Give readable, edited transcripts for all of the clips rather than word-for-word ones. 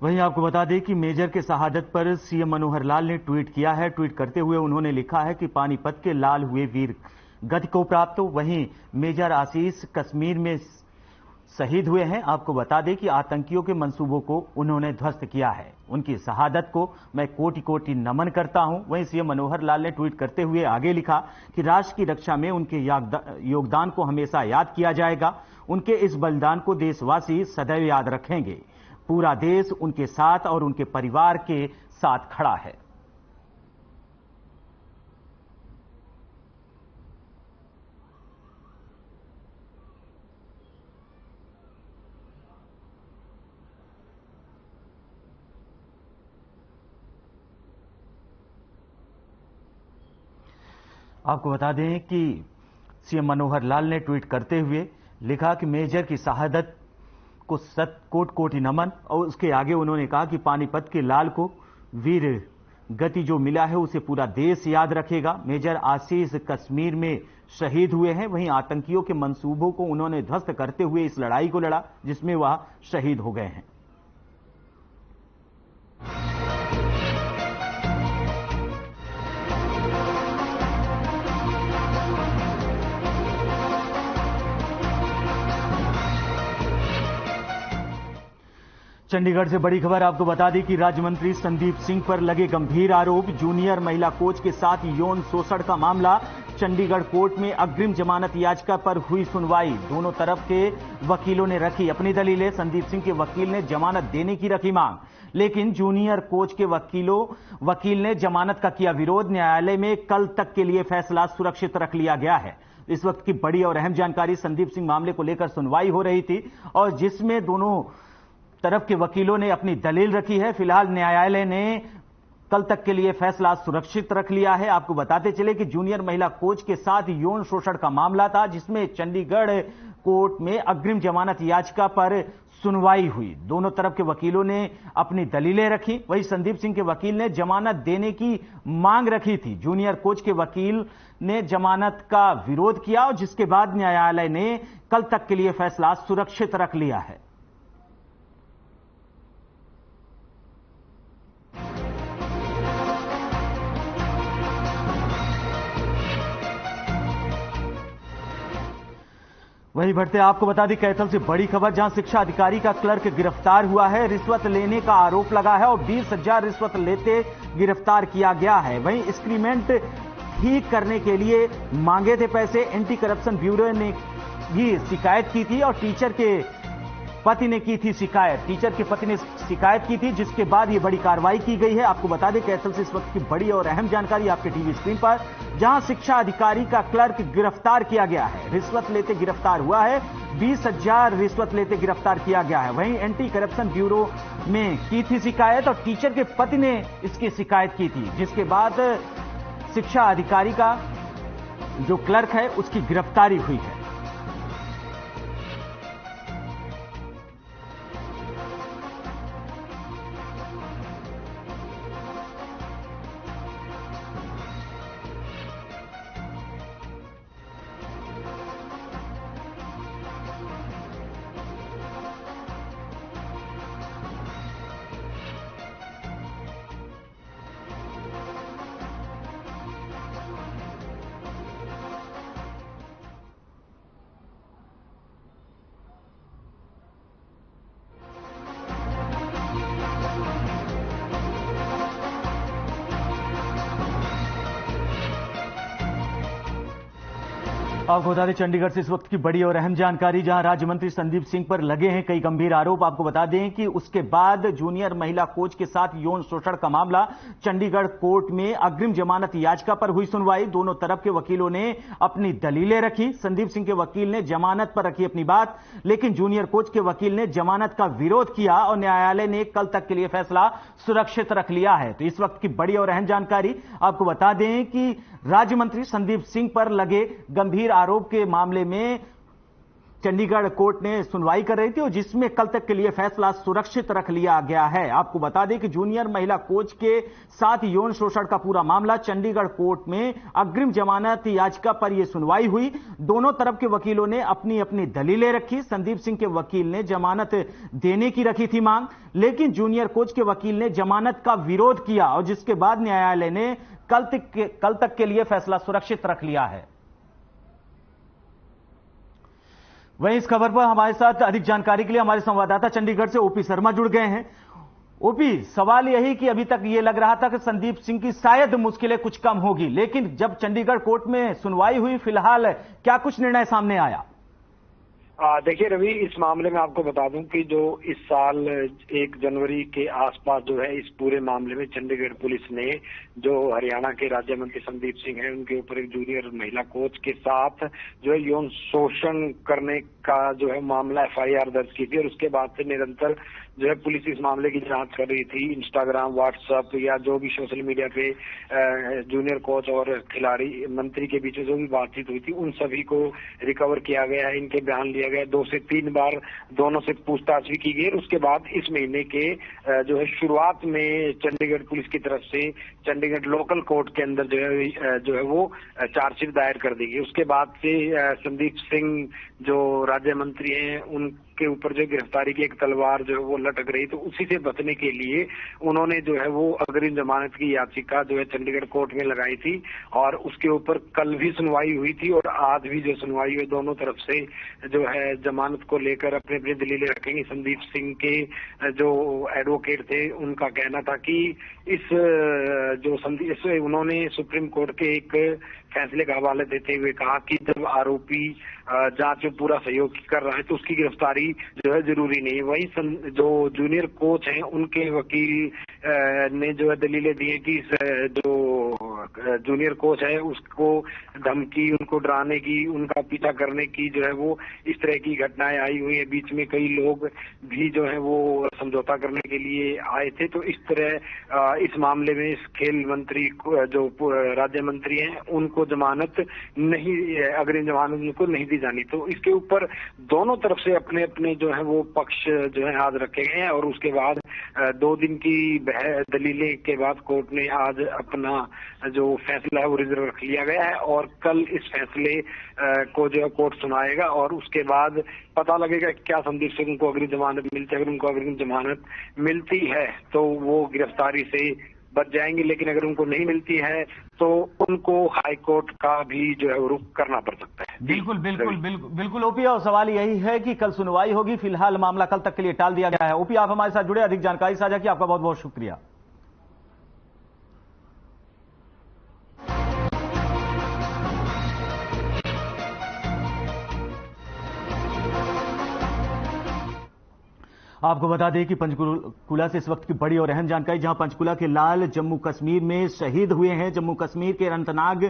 वहीं आपको बता दें कि मेजर के शहादत पर सीएम मनोहर लाल ने ट्वीट किया है। ट्वीट करते हुए उन्होंने लिखा है कि पानीपत के लाल हुए वीर गति को प्राप्त। वहीं मेजर आशीष कश्मीर में शहीद हुए हैं। आपको बता दें कि आतंकियों के मंसूबों को उन्होंने ध्वस्त किया है। उनकी शहादत को मैं कोटि कोटि नमन करता हूं। वहीं सीएम मनोहर लाल ने ट्वीट करते हुए आगे लिखा कि राष्ट्र की रक्षा में उनके योगदान को हमेशा याद किया जाएगा। उनके इस बलिदान को देशवासी सदैव याद रखेंगे। पूरा देश उनके साथ और उनके परिवार के साथ खड़ा है। आपको बता दें कि सीएम मनोहर लाल ने ट्वीट करते हुए लिखा कि मेजर की शहादत को कोटि कोटि नमन, और उसके आगे उन्होंने कहा कि पानीपत के लाल को वीर गति जो मिला है उसे पूरा देश याद रखेगा। मेजर आशीष कश्मीर में शहीद हुए हैं। वहीं आतंकियों के मंसूबों को उन्होंने ध्वस्त करते हुए इस लड़ाई को लड़ा जिसमें वह शहीद हो गए हैं। चंडीगढ़ से बड़ी खबर आपको बता दी कि राज्य मंत्री संदीप सिंह पर लगे गंभीर आरोप। जूनियर महिला कोच के साथ यौन शोषण का मामला। चंडीगढ़ कोर्ट में अग्रिम जमानत याचिका पर हुई सुनवाई। दोनों तरफ के वकीलों ने रखी अपनी दलीलें। संदीप सिंह के वकील ने जमानत देने की रखी मांग, लेकिन जूनियर कोच के वकील ने जमानत का किया विरोध। न्यायालय में कल तक के लिए फैसला सुरक्षित रख लिया गया है। इस वक्त की बड़ी और अहम जानकारी, संदीप सिंह मामले को लेकर सुनवाई हो रही थी और जिसमें दोनों तरफ के वकीलों ने अपनी दलील रखी है। फिलहाल न्यायालय ने कल तक के लिए फैसला सुरक्षित रख लिया है। आपको बताते चले कि जूनियर महिला कोच के साथ यौन शोषण का मामला था जिसमें चंडीगढ़ कोर्ट में अग्रिम जमानत याचिका पर सुनवाई हुई। दोनों तरफ के वकीलों ने अपनी दलीलें रखी। वहीं संदीप सिंह के वकील ने जमानत देने की मांग रखी थी। जूनियर कोच के वकील ने जमानत का विरोध किया और जिसके बाद न्यायालय ने कल तक के लिए फैसला सुरक्षित रख लिया है। वहीं बढ़ते आपको बता दें कैथल से बड़ी खबर, जहां शिक्षा अधिकारी का क्लर्क गिरफ्तार हुआ है। रिश्वत लेने का आरोप लगा है और 20,000 रिश्वत लेते गिरफ्तार किया गया है। वहीं इंक्रीमेंट ठीक करने के लिए मांगे थे पैसे। एंटी करप्शन ब्यूरो ने भी शिकायत की थी और टीचर के पति ने की थी शिकायत। टीचर के पति ने शिकायत की थी जिसके बाद ये बड़ी कार्रवाई की गई है। आपको बता दें कैथल से इस वक्त की बड़ी और अहम जानकारी आपके टीवी स्क्रीन पर, जहां शिक्षा अधिकारी का क्लर्क गिरफ्तार किया गया है। रिश्वत लेते गिरफ्तार हुआ है। 20,000 रिश्वत लेते गिरफ्तार किया गया है। वहीं एंटी करप्शन ब्यूरो में की थी शिकायत और टीचर के पति ने इसकी शिकायत की थी जिसके बाद शिक्षा अधिकारी का जो क्लर्क है उसकी गिरफ्तारी हुई है। आपको बता दें चंडीगढ़ से इस वक्त की बड़ी और अहम जानकारी, जहां राज्य मंत्री संदीप सिंह पर लगे हैं कई गंभीर आरोप। आपको बता दें कि उसके बाद जूनियर महिला कोच के साथ यौन शोषण का मामला। चंडीगढ़ कोर्ट में अग्रिम जमानत याचिका पर हुई सुनवाई। दोनों तरफ के वकीलों ने अपनी दलीलें रखी। संदीप सिंह के वकील ने जमानत पर रखी अपनी बात, लेकिन जूनियर कोच के वकील ने जमानत का विरोध किया और न्यायालय ने कल तक के लिए फैसला सुरक्षित रख लिया है। तो इस वक्त की बड़ी और अहम जानकारी आपको बता दें कि राज्य मंत्री संदीप सिंह पर लगे गंभीर आरोप के मामले में चंडीगढ़ कोर्ट ने सुनवाई कर रही थी और जिसमें कल तक के लिए फैसला सुरक्षित रख लिया गया है। आपको बता दें कि जूनियर महिला कोच के साथ यौन शोषण का पूरा मामला चंडीगढ़ कोर्ट में अग्रिम जमानत याचिका पर यह सुनवाई हुई। दोनों तरफ के वकीलों ने अपनी अपनी दलीलें रखी। संदीप सिंह के वकील ने जमानत देने की रखी थी मांग, लेकिन जूनियर कोच के वकील ने जमानत का विरोध किया और जिसके बाद न्यायालय ने कल तक के लिए फैसला सुरक्षित रख लिया है। वहीं इस खबर पर हमारे साथ अधिक जानकारी के लिए हमारे संवाददाता चंडीगढ़ से ओपी शर्मा जुड़ गए हैं। ओपी, सवाल यही कि अभी तक यह लग रहा था कि संदीप सिंह की शायद मुश्किलें कुछ कम होगी, लेकिन जब चंडीगढ़ कोर्ट में सुनवाई हुई, फिलहाल क्या कुछ निर्णय सामने आया? देखिए रवि, इस मामले में आपको बता दूं कि जो इस साल 1 जनवरी के आसपास जो है इस पूरे मामले में चंडीगढ़ पुलिस ने जो हरियाणा के राज्य मंत्री संदीप सिंह हैं उनके ऊपर एक जूनियर महिला कोच के साथ जो है यौन शोषण करने का जो है मामला FIR दर्ज की थी और उसके बाद से निरंतर जो है पुलिस इस मामले की जांच कर रही थी। इंस्टाग्राम, व्हाट्सएप या जो भी सोशल मीडिया पे जूनियर कोच और खिलाड़ी मंत्री के बीच जो भी बातचीत हुई थी उन सभी को रिकवर किया गया है। इनके बयान लिया गया, 2 से 3 बार दोनों से पूछताछ भी की गई। उसके बाद इस महीने के जो है शुरुआत में चंडीगढ़ पुलिस की तरफ से चंडीगढ़ लोकल कोर्ट के अंदर जो है वो चार्जशीट दायर कर दी गई। उसके बाद से संदीप सिंह जो राज्य मंत्री हैं उनके ऊपर जो गिरफ्तारी की एक तलवार जो है वो लटक रही, तो उसी से बचने के लिए उन्होंने जो है वो अग्रिम जमानत की याचिका जो है चंडीगढ़ कोर्ट में लगाई थी और उसके ऊपर कल भी सुनवाई हुई थी और आज भी जो सुनवाई हुई, दोनों तरफ से जो है जमानत को लेकर अपने अपनी दलीलें रखेंगे। संदीप सिंह के जो एडवोकेट थे उनका कहना था कि उन्होंने सुप्रीम कोर्ट के एक फैसले का हवाला देते हुए कहा कि जब आरोपी जांच में पूरा सहयोग कर रहा है तो उसकी गिरफ्तारी जो है जरूरी नहीं है। वही जो जूनियर कोच हैं उनके वकील ने जो है दलीलें दी है कि जो जूनियर कोच है उसको धमकी, उनको डराने की, उनका पीछा करने की जो है वो इस तरह की घटनाएं आई हुई है। बीच में कई लोग भी जो है वो समझौता करने के लिए आए थे। तो इस तरह इस मामले में इस खेल मंत्री जो राज्य मंत्री हैं उनको जमानत नहीं, अग्रिम जमानत उनको नहीं दी जानी। तो इसके ऊपर दोनों तरफ से अपने अपने जो है वो पक्ष जो है आज रखे गए हैं और उसके बाद 2 दिन की दलीलें के बाद कोर्ट ने आज अपना जो फैसला है वो रिजर्व रख लिया गया है और कल इस फैसले को जो है कोर्ट सुनाएगा और उसके बाद पता लगेगा कि क्या संदीप सिंह को अग्रिम जमानत मिलती है। अगर उनको अग्रिम जमानत मिलती है तो वो गिरफ्तारी से बच जाएंगे, लेकिन अगर उनको नहीं मिलती है तो उनको हाई कोर्ट का भी जो है रुख करना पड़ सकता है। बिल्कुल बिल्कुल बिल्कुल बिल्कुल ओपी, और सवाल यही है कि कल सुनवाई होगी, फिलहाल मामला कल तक के लिए टाल दिया गया है। ओपी, आप हमारे साथ जुड़े, अधिक जानकारी साझा की, आपका बहुत बहुत शुक्रिया। आपको बता दें कि पंचकुला से इस वक्त की बड़ी और अहम जानकारी, जहां पंचकुला के लाल जम्मू कश्मीर में शहीद हुए हैं। जम्मू कश्मीर के अनंतनाग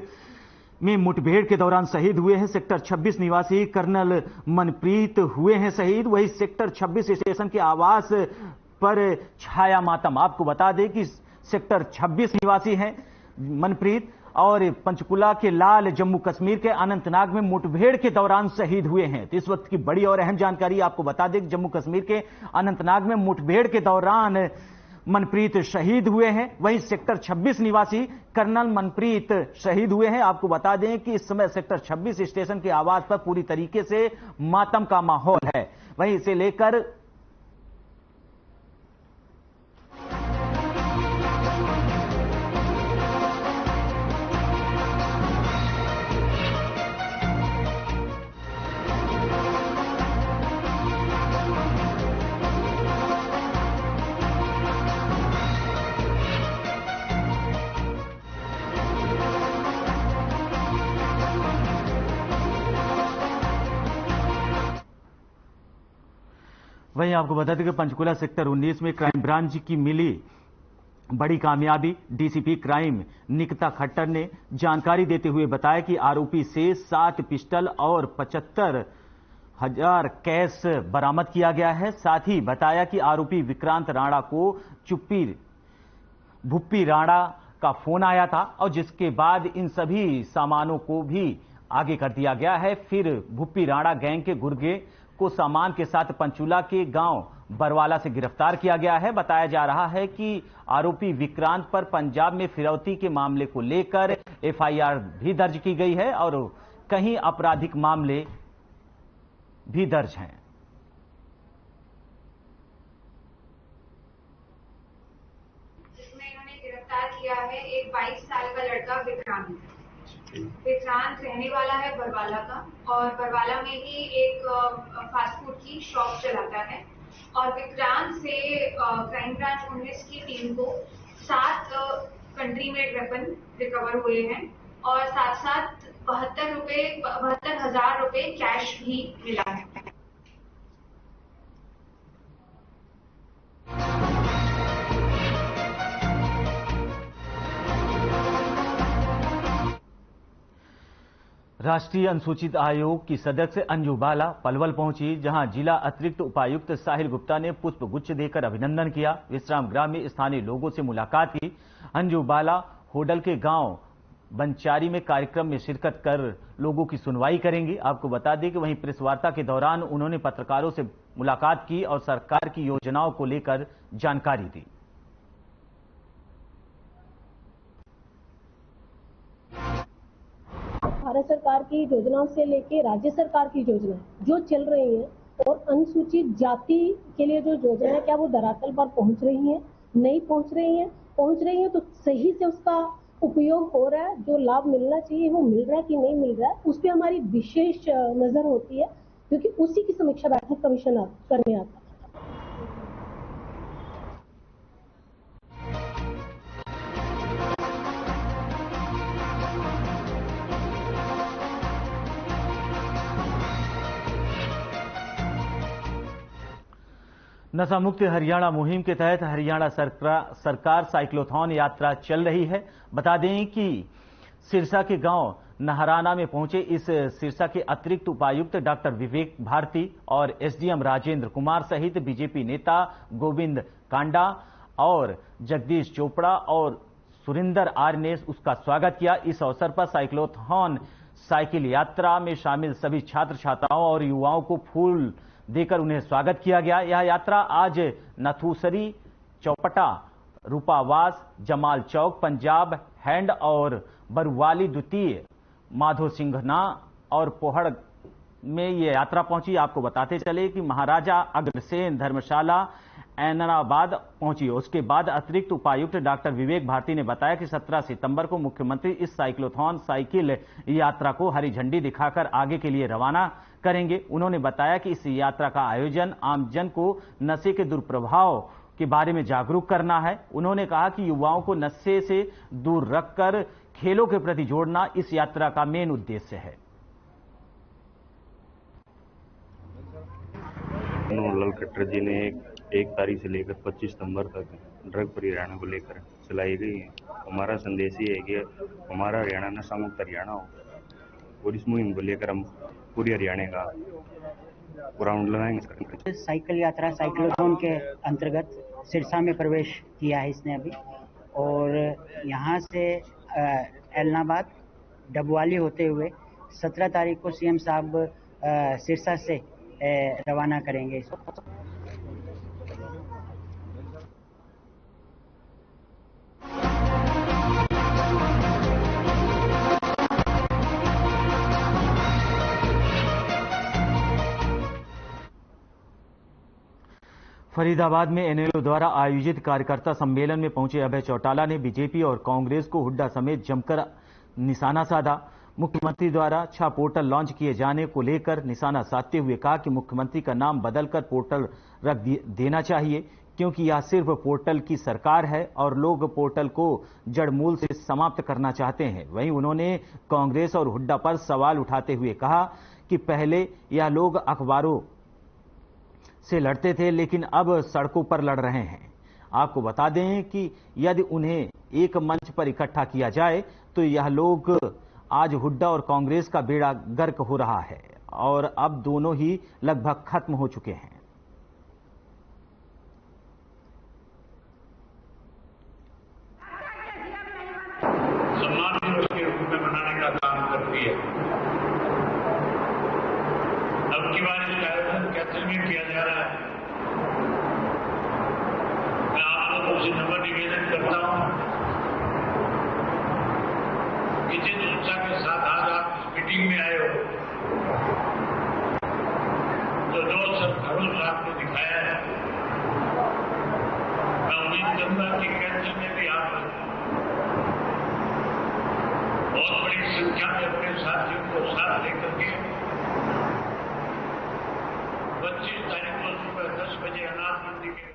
में मुठभेड़ के दौरान शहीद हुए हैं सेक्टर 26 निवासी कर्नल मनप्रीत हुए हैं शहीद। वही सेक्टर 26 स्टेशन के आवास पर छाया मातम। आपको बता दें कि सेक्टर 26 निवासी हैं मनप्रीत और पंचकुला के लाल जम्मू कश्मीर के अनंतनाग में मुठभेड़ के दौरान शहीद हुए हैं। तो इस वक्त की बड़ी और अहम जानकारी आपको बता दें कि जम्मू कश्मीर के अनंतनाग में मुठभेड़ के दौरान मनप्रीत शहीद हुए हैं। वहीं सेक्टर 26 निवासी कर्नल मनप्रीत शहीद हुए हैं। आपको बता दें कि इस समय सेक्टर 26 स्टेशन के आवास पर पूरी तरीके से मातम का माहौल है। वहीं इसे लेकर वहीं आपको बता दें कि पंचकुला सेक्टर 19 में क्राइम ब्रांच की मिली बड़ी कामयाबी। डीसीपी क्राइम निकिता खट्टर ने जानकारी देते हुए बताया कि आरोपी से 7 पिस्टल और 75,000 कैश बरामद किया गया है। साथ ही बताया कि आरोपी विक्रांत राणा को भुप्पी राणा का फोन आया था और जिसके बाद इन सभी सामानों को भी आगे कर दिया गया है। फिर भुप्पी राणा गैंग के गुर्गे को सामान के साथ पंचूला के गांव बरवाला से गिरफ्तार किया गया है। बताया जा रहा है कि आरोपी विक्रांत पर पंजाब में फिरौती के मामले को लेकर एफआईआर भी दर्ज की गई है और कहीं आपराधिक मामले भी दर्ज हैं। इसमें इन्होंने गिरफ्तार किया है एक 22 साल का लड़का विक्रांत। विक्रांत रहने वाला है बरवाला का और बरवाला में ही एक फास्ट फूड की शॉप चलाता है। और विक्रांत से क्राइम ब्रांच 19 की टीम को 7 कंट्री मेड वेपन रिकवर हुए हैं और साथ साथ 72,000 रुपए कैश भी मिला है। राष्ट्रीय अनुसूचित आयोग की सदस्य अंजू बाला पलवल पहुंची, जहां जिला अतिरिक्त उपायुक्त साहिल गुप्ता ने पुष्प गुच्छ देकर अभिनंदन किया। विश्राम गृह में स्थानीय लोगों से मुलाकात की। अंजू बाला होडल के गांव बंचारी में कार्यक्रम में शिरकत कर लोगों की सुनवाई करेंगी। आपको बता दें कि वहीं प्रेस वार्ता के दौरान उन्होंने पत्रकारों से मुलाकात की और सरकार की योजनाओं को लेकर जानकारी दी। भारत सरकार की योजनाओं से लेके राज्य सरकार की योजना जो चल रही है और अनुसूचित जाति के लिए जो योजना है, क्या वो धरातल पर पहुंच रही है? नहीं पहुंच रही है तो सही से उसका उपयोग हो रहा है? जो लाभ मिलना चाहिए वो मिल रहा है कि नहीं मिल रहा है, उस पर हमारी विशेष नजर होती है, क्योंकि उसी की समीक्षा बैठक कमीशन करने आता है। नशा मुक्त हरियाणा मुहिम के तहत हरियाणा सरकार साइक्लोथॉन यात्रा चल रही है। बता दें कि सिरसा के गांव नहराना में पहुंचे इस सिरसा के अतिरिक्त उपायुक्त डॉक्टर विवेक भारती और एसडीएम राजेंद्र कुमार सहित बीजेपी नेता गोविंद कांडा और जगदीश चोपड़ा और सुरिंदर आर्य ने उसका स्वागत किया। इस अवसर पर साइक्लोथॉन साइकिल यात्रा में शामिल सभी छात्र छात्राओं और युवाओं को फूल देकर उन्हें स्वागत किया गया। यह यात्रा आज नथुसरी, चौपटा, रूपावास, जमाल चौक, पंजाब हैंड और बरुवाली द्वितीय, माधो सिंघना और पोहड़ में ये यात्रा पहुंची। आपको बताते चले कि महाराजा अग्रसेन धर्मशाला ऐनाबाद पहुंची। उसके बाद अतिरिक्त उपायुक्त डॉक्टर विवेक भारती ने बताया कि 17 सितंबर को मुख्यमंत्री इस साइक्लोथॉन साइकिल यात्रा को हरी झंडी दिखाकर आगे के लिए रवाना करेंगे। उन्होंने बताया कि इस यात्रा का आयोजन आमजन को नशे के दुष्प्रभाव के बारे में जागरूक करना है। उन्होंने कहा कि युवाओं को नशे से दूर रखकर खेलों के प्रति जोड़ना इस यात्रा का मेन उद्देश्य है। लाल खट्टर जी ने 1 तारीख से लेकर 25 सितंबर तक ड्रग फ्री हरियाणा को लेकर चलाई गई है। हमारा संदेश ये है कि हमारा हरियाणा नशा मुक्त हरियाणा हो और इस मुहिम को लेकर हम पूरी हरियाणा का राउंड लगाएंगे। साइकिल यात्रा साइक्लोथॉन के अंतर्गत सिरसा में प्रवेश किया है इसने अभी, और यहाँ से ऐलनाबाद डबवाली होते हुए 17 तारीख को सीएम साहब सिरसा से रवाना करेंगे इसको। फरीदाबाद में एनएलओ द्वारा आयोजित कार्यकर्ता सम्मेलन में पहुंचे अभय चौटाला ने बीजेपी और कांग्रेस को हुड्डा समेत जमकर निशाना साधा। मुख्यमंत्री द्वारा छह पोर्टल लॉन्च किए जाने को लेकर निशाना साधते हुए कहा कि मुख्यमंत्री का नाम बदलकर पोर्टल रख देना चाहिए, क्योंकि यह सिर्फ पोर्टल की सरकार है और लोग पोर्टल को जड़मूल से समाप्त करना चाहते हैं। वहीं उन्होंने कांग्रेस और हुड्डा पर सवाल उठाते हुए कहा कि पहले यह लोग अखबारों से लड़ते थे, लेकिन अब सड़कों पर लड़ रहे हैं। आपको बता दें कि यदि उन्हें एक मंच पर इकट्ठा किया जाए तो यह लोग आज हुड्डा और कांग्रेस का बेड़ा गर्क हो रहा है और अब दोनों ही लगभग खत्म हो चुके हैं। सम्मान दिवस के रूप में मनाने का काम करती है। में किया जा रहा है। मैं आप लोगों से नम्र निवेदन करता हूं कि जिस उत्साह के साथ आज आप इस मीटिंग में आए हो, जो सब भरोसा आपने दिखाया है, मैं उम्मीद करूंगा कि कैंसर में भी आप बहुत बड़ी संख्या में अपने साथियों को साथ लेकर के 25 तारीख को सुबह 10 बजे अनाथ मंडी के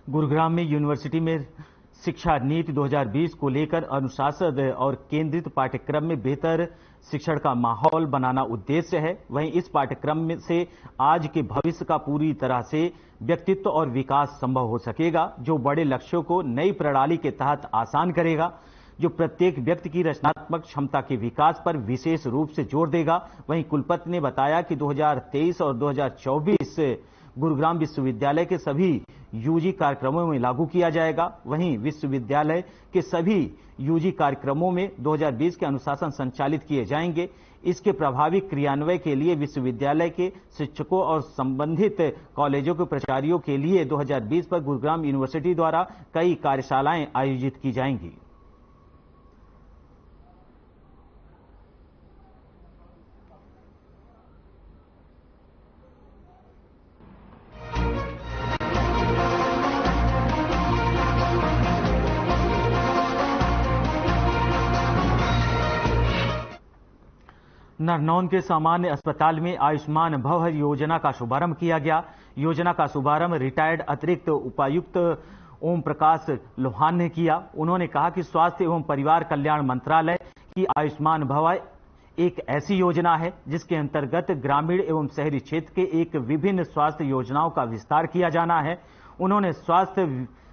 गुरुग्राम में यूनिवर्सिटी में शिक्षा नीति 2020 को लेकर अनुशासित और केंद्रित पाठ्यक्रम में बेहतर शिक्षण का माहौल बनाना उद्देश्य है। वहीं इस पाठ्यक्रम में से आज के भविष्य का पूरी तरह से व्यक्तित्व और विकास संभव हो सकेगा, जो बड़े लक्ष्यों को नई प्रणाली के तहत आसान करेगा, जो प्रत्येक व्यक्ति की रचनात्मक क्षमता के विकास पर विशेष रूप से जोर देगा। वहीं कुलपति ने बताया कि 2023 और 2024 गुरुग्राम विश्वविद्यालय के सभी यूजी कार्यक्रमों में लागू किया जाएगा। वहीं विश्वविद्यालय के सभी यूजी कार्यक्रमों में 2020 के अनुशासन संचालित किए जाएंगे। इसके प्रभावी क्रियान्वयन के लिए विश्वविद्यालय के शिक्षकों और संबंधित कॉलेजों के प्राचार्यों के लिए 2020 पर गुरुग्राम यूनिवर्सिटी द्वारा कई कार्यशालाएं आयोजित की जाएंगी। नरनौंद के सामान्य अस्पताल में आयुष्मान भव योजना का शुभारंभ किया गया। योजना का शुभारंभ रिटायर्ड अतिरिक्त उपायुक्त ओम प्रकाश लोहान ने किया। उन्होंने कहा कि स्वास्थ्य एवं परिवार कल्याण मंत्रालय की आयुष्मान भव एक ऐसी योजना है जिसके अंतर्गत ग्रामीण एवं शहरी क्षेत्र के एक विभिन्न स्वास्थ्य योजनाओं का विस्तार किया जाना है। उन्होंने स्वास्थ्य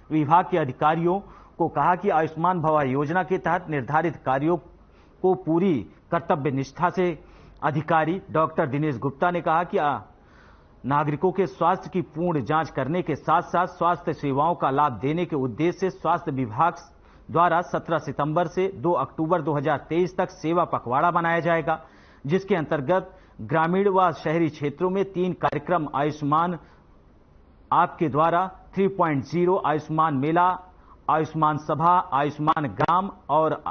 विभाग के अधिकारियों को कहा कि आयुष्मान भव योजना के तहत निर्धारित कार्यों को पूरी कर्तव्य निष्ठा से अधिकारी डॉक्टर दिनेश गुप्ता ने कहा कि नागरिकों के स्वास्थ्य की पूर्ण जांच करने के साथ साथ स्वास्थ्य सेवाओं का लाभ देने के उद्देश्य से स्वास्थ्य विभाग द्वारा 17 सितंबर से 2 अक्टूबर 2023 तक सेवा पखवाड़ा बनाया जाएगा, जिसके अंतर्गत ग्रामीण व शहरी क्षेत्रों में 3 कार्यक्रम आयुष्मान आपके द्वारा 3.0, आयुष्मान मेला, आयुष्मान सभा, आयुष्मान ग्राम और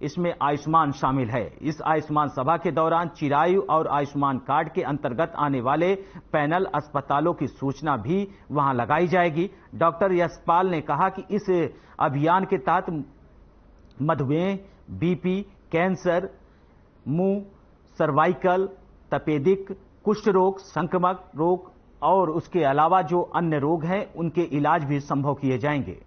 इसमें आयुष्मान शामिल है। इस आयुष्मान सभा के दौरान चिरायु और आयुष्मान कार्ड के अंतर्गत आने वाले पैनल अस्पतालों की सूचना भी वहां लगाई जाएगी। डॉक्टर यशपाल ने कहा कि इस अभियान के तहत मधुमेह, बीपी, कैंसर, मुंह, सर्वाइकल, तपेदिक, कुष्ठ रोग, संक्रामक रोग और उसके अलावा जो अन्य रोग हैं उनके इलाज भी संभव किए जाएंगे।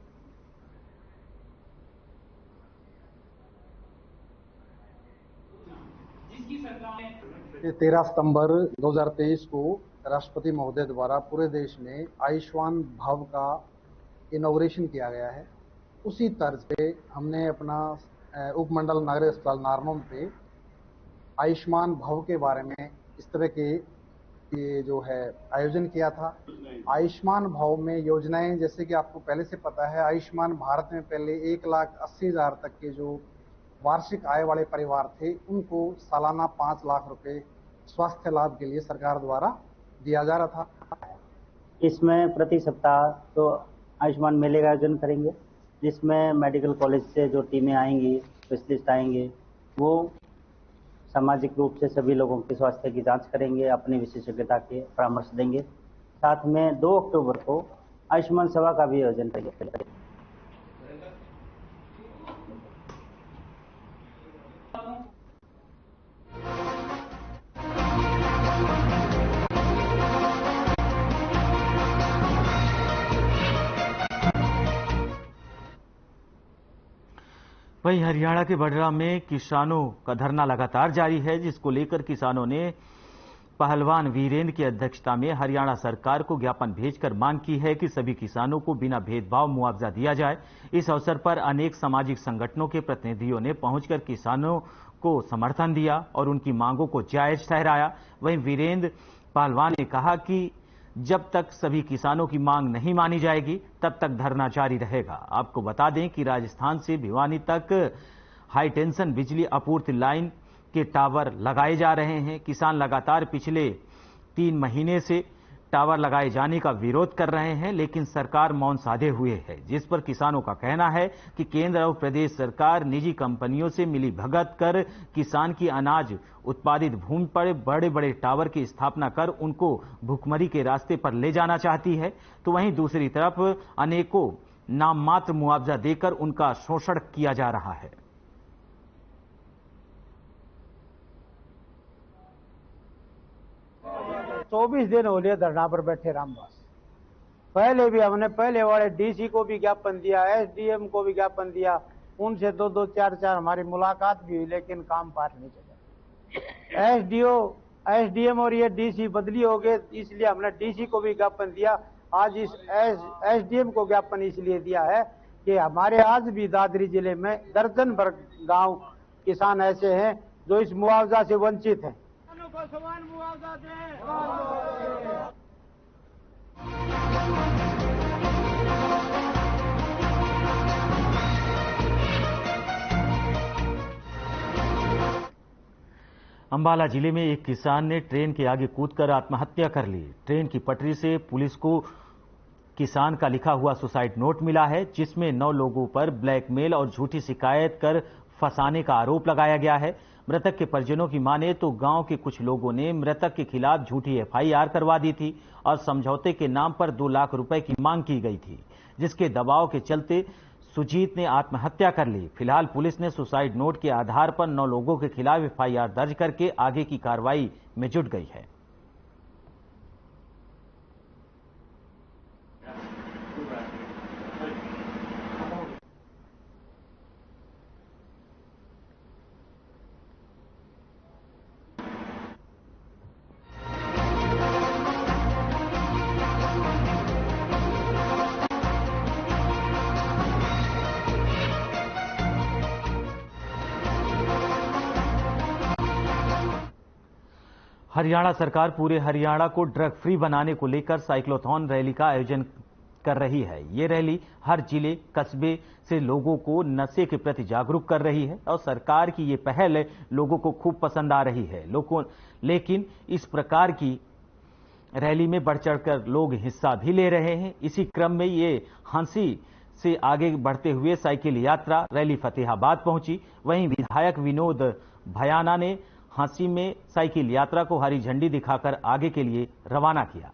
13 सितंबर 2023 को राष्ट्रपति महोदय द्वारा पूरे देश में आयुष्मान भव का इनॉग्रेशन किया गया है। उसी तर्ज पे हमने अपना उपमंडल नागरिक अस्पताल नारनौंद पे आयुष्मान भव के बारे में इस तरह के ये जो है आयोजन किया था। आयुष्मान भव में योजनाएं, जैसे कि आपको पहले से पता है, आयुष्मान भारत में पहले 1,80,000 तक के जो वार्षिक आय वाले परिवार थे उनको सालाना 5 लाख रुपए स्वास्थ्य लाभ के लिए सरकार द्वारा दिया जा रहा था। इसमें प्रति सप्ताह तो आयुष्मान मेले का आयोजन करेंगे, जिसमें मेडिकल कॉलेज से जो टीमें आएंगी, स्पेशलिस्ट आएंगे, वो सामाजिक रूप से सभी लोगों के स्वास्थ्य की जांच करेंगे, अपनी विशेषज्ञता के परामर्श देंगे। साथ में 2 अक्टूबर को आयुष्मान सभा का भी आयोजन करेंगे। वहीं हरियाणा के बडरा में किसानों का धरना लगातार जारी है, जिसको लेकर किसानों ने पहलवान वीरेंद्र की अध्यक्षता में हरियाणा सरकार को ज्ञापन भेजकर मांग की है कि सभी किसानों को बिना भेदभाव मुआवजा दिया जाए। इस अवसर पर अनेक सामाजिक संगठनों के प्रतिनिधियों ने पहुंचकर किसानों को समर्थन दिया और उनकी मांगों को जायज ठहराया। वहीं वीरेंद्र पहलवान ने कहा कि जब तक सभी किसानों की मांग नहीं मानी जाएगी तब तक धरना जारी रहेगा। आपको बता दें कि राजस्थान से भिवानी तक हाई टेंशन बिजली आपूर्ति लाइन के टावर लगाए जा रहे हैं। किसान लगातार पिछले 3 महीने से टावर लगाए जाने का विरोध कर रहे हैं, लेकिन सरकार मौन साधे हुए है, जिस पर किसानों का कहना है कि केंद्र और प्रदेश सरकार निजी कंपनियों से मिली भगत कर किसान की अनाज उत्पादित भूमि पर बड़े बड़े टावर की स्थापना कर उनको भुखमरी के रास्ते पर ले जाना चाहती है, तो वहीं दूसरी तरफ अनेकों नाम मात्र मुआवजा देकर उनका शोषण किया जा रहा है। चौबीस दिन हो लिए धरना पर बैठे रामदास। पहले भी हमने पहले वाले डीसी को भी ज्ञापन दिया, एसडीएम को भी ज्ञापन दिया, उनसे 2-2, 4-4 हमारी मुलाकात भी हुई, लेकिन काम पार नहीं चला। एसडीएम और ये डीसी बदली हो गए, इसलिए हमने डीसी को भी ज्ञापन दिया। आज इस एसडीएम को ज्ञापन इसलिए दिया है कि हमारे आज भी दादरी जिले में दर्जन भर गांव किसान ऐसे हैं जो इस मुआवजा से वंचित हैं। को समान मुआवजा दें। अंबाला जिले में एक किसान ने ट्रेन के आगे कूदकर आत्महत्या कर ली। ट्रेन की पटरी से पुलिस को किसान का लिखा हुआ सुसाइड नोट मिला है, जिसमें 9 लोगों पर ब्लैकमेल और झूठी शिकायत कर फंसाने का आरोप लगाया गया है। मृतक के परिजनों की माने तो गांव के कुछ लोगों ने मृतक के खिलाफ झूठी एफआईआर करवा दी थी और समझौते के नाम पर 2 लाख रुपए की मांग की गई थी, जिसके दबाव के चलते सुजीत ने आत्महत्या कर ली। फिलहाल पुलिस ने सुसाइड नोट के आधार पर 9 लोगों के खिलाफ एफआईआर दर्ज करके आगे की कार्रवाई में जुट गई है। हरियाणा सरकार पूरे हरियाणा को ड्रग फ्री बनाने को लेकर साइक्लोथॉन रैली का आयोजन कर रही है। ये रैली हर जिले कस्बे से लोगों को नशे के प्रति जागरूक कर रही है और सरकार की ये पहल लोगों को खूब पसंद आ रही है। लेकिन इस प्रकार की रैली में बढ़ चढ़कर लोग हिस्सा भी ले रहे हैं। इसी क्रम में ये हांसी से आगे बढ़ते हुए साइकिल यात्रा रैली फतेहाबाद पहुंची। वहीं विधायक विनोद भयाना ने हांसी में साइकिल यात्रा को हरी झंडी दिखाकर आगे के लिए रवाना किया।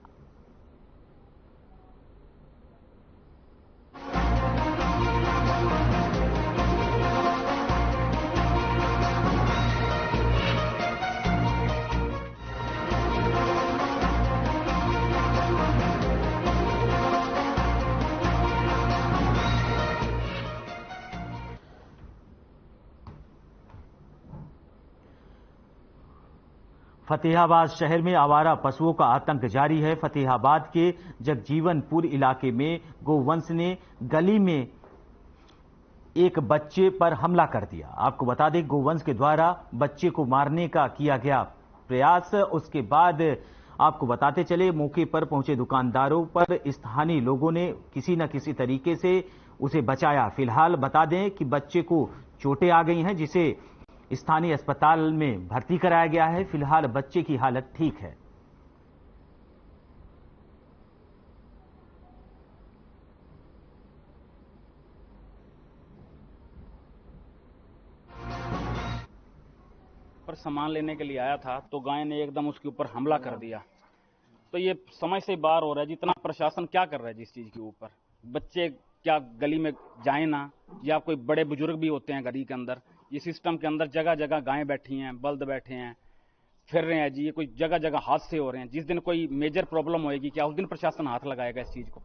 फतेहाबाद शहर में आवारा पशुओं का आतंक जारी है। फतेहाबाद के जगजीवनपुर इलाके में गोवंश ने गली में एक बच्चे पर हमला कर दिया। आपको बता दें, गोवंश के द्वारा बच्चे को मारने का किया गया प्रयास। उसके बाद आपको बताते चले, मौके पर पहुंचे दुकानदारों पर स्थानीय लोगों ने किसी न किसी तरीके से उसे बचाया। फिलहाल बता दें कि बच्चे को चोटें आ गई हैं, जिसे स्थानीय अस्पताल में भर्ती कराया गया है। फिलहाल बच्चे की हालत ठीक है। पर सामान लेने के लिए आया था तो गाय ने एकदम उसके ऊपर हमला कर दिया। तो ये समझ से बाहर हो रहा है जितना प्रशासन क्या कर रहा है जिस चीज के ऊपर। बच्चे क्या गली में जाए ना, या कोई बड़े बुजुर्ग भी होते हैं गली के अंदर। ये सिस्टम के अंदर जगह जगह गायें बैठी हैं, बल्द बैठे हैं, फिर रहे हैं जी। ये कोई जगह जगह हादसे हो रहे हैं। जिस दिन कोई मेजर प्रॉब्लम होएगी क्या उस दिन प्रशासन हाथ लगाएगा इस चीज को।